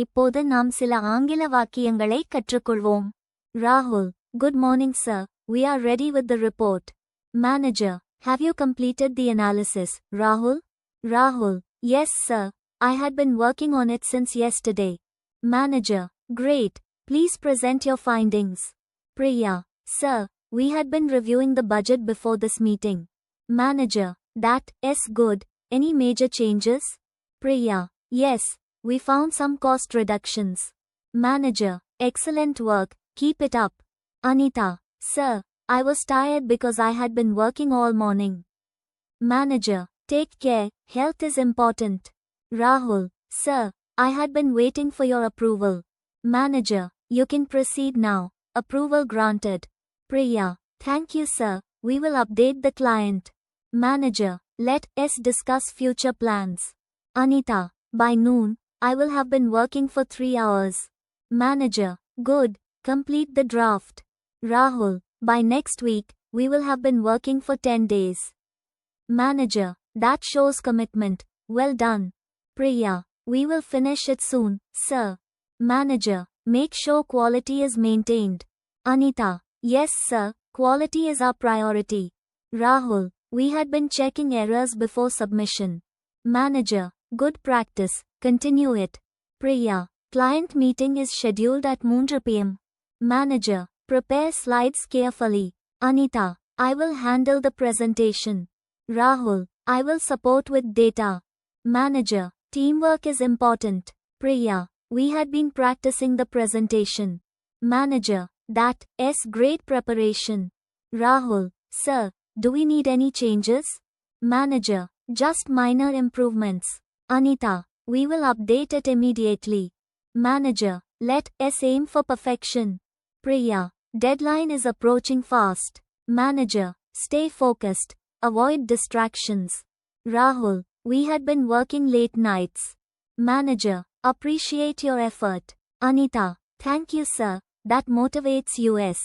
இப்போது நாம் சில ஆங்கில வாக்கியங்களை கற்றுக்கொள்வோம். Rahul, good morning sir, we are ready with the report. Manager, have you completed the analysis, Rahul? Rahul, yes sir, I had been working on it since yesterday. Manager, great, please present your findings. Priya, sir, we had been reviewing the budget before this meeting. Manager, that is good, any major changes? Priya, yes, we found some cost reductions. Manager, excellent work, keep it up. Anita, sir, I was tired because I had been working all morning. Manager, take care, health is important. Rahul, sir, I had been waiting for your approval. Manager, you can proceed now, approval granted. Priya, thank you sir, we will update the client. Manager, let us discuss future plans. Anita, by noon, I will have been working for 3 hours. Manager, good, complete the draft. Rahul, by next week, we will have been working for 10 days. Manager, that shows commitment, well done. Priya, we will finish it soon, sir. Manager, make sure quality is maintained. Anita, yes sir, quality is our priority. Rahul, we had been checking errors before submission. Manager, good practice, continue it. Priya, client meeting is scheduled at 3 p.m. Manager, prepare slides carefully. Anita, I will handle the presentation. Rahul, I will support with data. Manager, teamwork is important. Priya, we had been practicing the presentation. Manager, that is great preparation. Rahul, sir, do we need any changes? Manager, just minor improvements. Anita, we will update it immediately. Manager, let us aim for perfection. Priya, deadline is approaching fast. Manager, stay focused, avoid distractions. Rahul, we had been working late nights. Manager, appreciate your effort. Anita, thank you sir, that motivates us.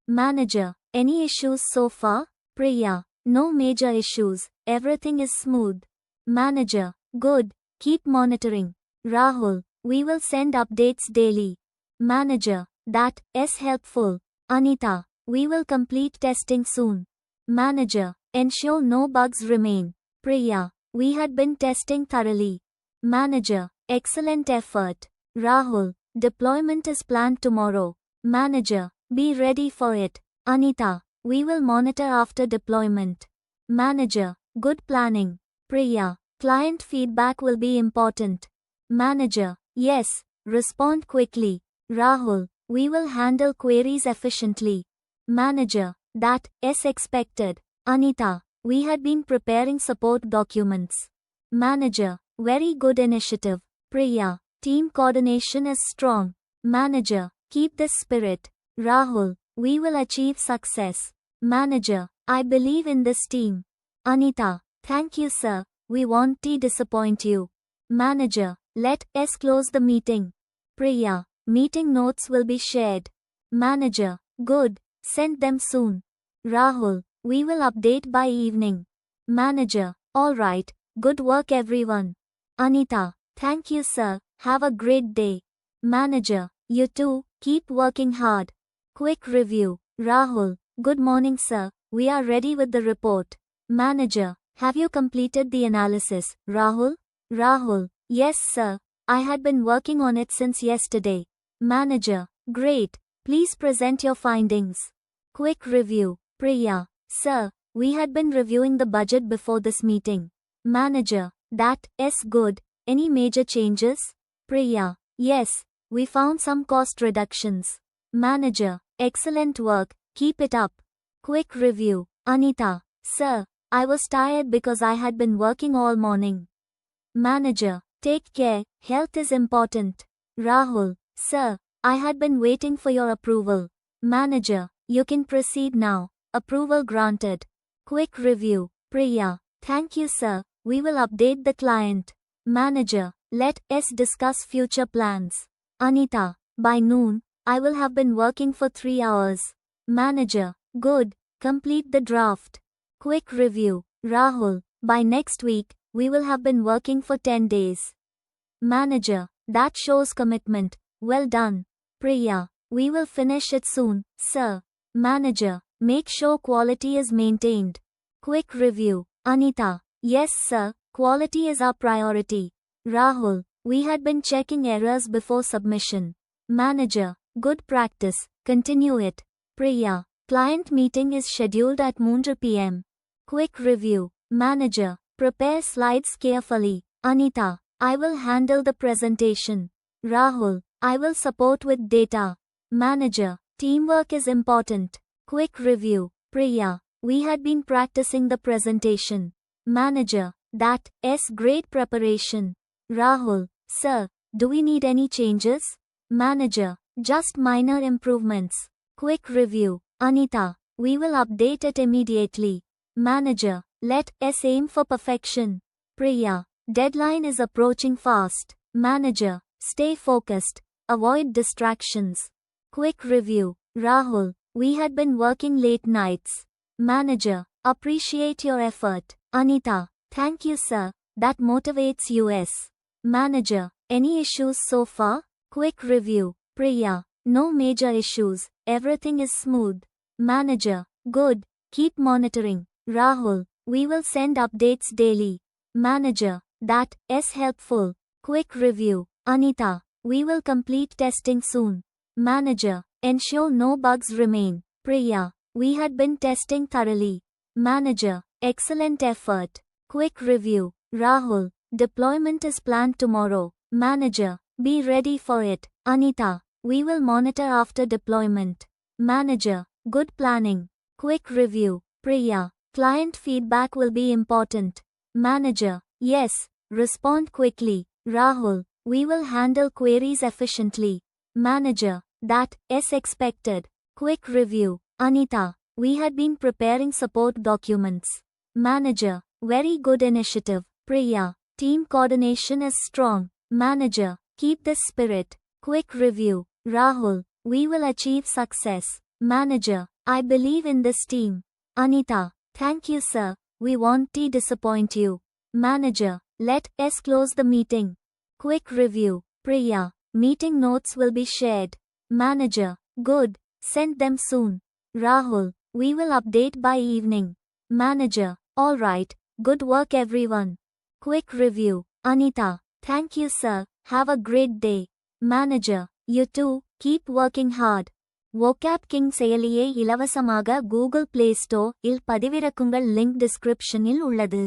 Manager, any issues so far? Priya, no major issues, everything is smooth. Manager, good, keep monitoring. Rahul, we will send updates daily. Manager, that is helpful. Anita, we will complete testing soon. Manager, ensure no bugs remain. Priya, we had been testing thoroughly. Manager, excellent effort. Rahul, deployment is planned tomorrow. Manager, be ready for it. Anita, we will monitor after deployment. Manager, good planning. Priya, client feedback will be important. Manager, yes, respond quickly. Rahul, we will handle queries efficiently. Manager, that is expected. Anita, we had been preparing support documents. Manager, very good initiative. Priya, team coordination is strong. Manager, keep this spirit. Rahul, we will achieve success. Manager, I believe in this team. Anita, thank you sir, we won't disappoint you. Manager, let us close the meeting. Priya, meeting notes will be shared. Manager, good, send them soon. Rahul, we will update by evening. Manager, alright, good work everyone. Anita, thank you sir, have a great day. Manager, you too, keep working hard. Quick review. Rahul, good morning sir, we are ready with the report. Manager, have you completed the analysis, Rahul? Rahul, yes sir, I had been working on it since yesterday. Manager, great, please present your findings. Quick review. Priya, sir, we had been reviewing the budget before this meeting. Manager, that is good, any major changes? Priya, yes, we found some cost reductions. Manager, excellent work, keep it up. Quick review. Anita, sir, I was tired because I had been working all morning. Manager, take care, health is important. Rahul, sir, I had been waiting for your approval. Manager, you can proceed now, approval granted. Quick review. Priya, thank you sir, we will update the client. Manager, let us discuss future plans. Anita, by noon, I will have been working for 3 hours. Manager, good, complete the draft. Quick review. Rahul, by next week, we will have been working for 10 days. Manager, That shows commitment. Well done. Priya, we will finish it soon, sir. Manager, make sure quality is maintained. Quick review. Anita, yes sir, quality is our priority. Rahul, we had been checking errors before submission. Manager, good practice, continue it. Priya, client meeting is scheduled at 3 p.m. Quick review. Manager, prepare slides carefully. Anita, I will handle the presentation. Rahul, I will support with data. Manager, teamwork is important. Quick review. Priya, we had been practicing the presentation. Manager, that's great preparation. Rahul, sir, do we need any changes? Manager, just minor improvements. Quick review. Anita, we will update it immediately. Manager, let us aim for perfection. Priya, deadline is approaching fast. Manager, stay focused. Avoid distractions. Quick review. Rahul, we had been working late nights. Manager, appreciate your effort. Anita, thank you sir, that motivates us. Manager, any issues so far? Quick review. Priya, no major issues, everything is smooth. Manager, good, keep monitoring. Rahul, we will send updates daily. Manager, that's helpful. Quick review. Anita, we will complete testing soon. Manager, ensure no bugs remain. Priya, we had been testing thoroughly. Manager, excellent effort. Quick review. Rahul, deployment is planned tomorrow. Manager, be ready for it. Anita, we will monitor after deployment. Manager, good planning. Quick review. Priya, client feedback will be important. Manager, yes, respond quickly. Rahul, we will handle queries efficiently. Manager, that's expected. Quick review. Anita, we had been preparing support documents. Manager, very good initiative. Priya, team coordination is strong. Manager, keep this spirit. Quick review. Rahul, we will achieve success. Manager, I believe in this team. Anita, thank you sir, we won't disappoint you. Manager, let us close the meeting. Quick review. Priya, meeting notes will be shared. Manager, good, send them soon. Rahul, we will update by evening. Manager, alright, good work everyone. Quick review. Anita, thank you sir, have a great day. Manager, you too, keep working hard. vocab king செயலியை இலவசமாக Google play store இல் பதிவிறக்குங்கள் link டிஸ்கிரிப்ஷனில் உள்ளது.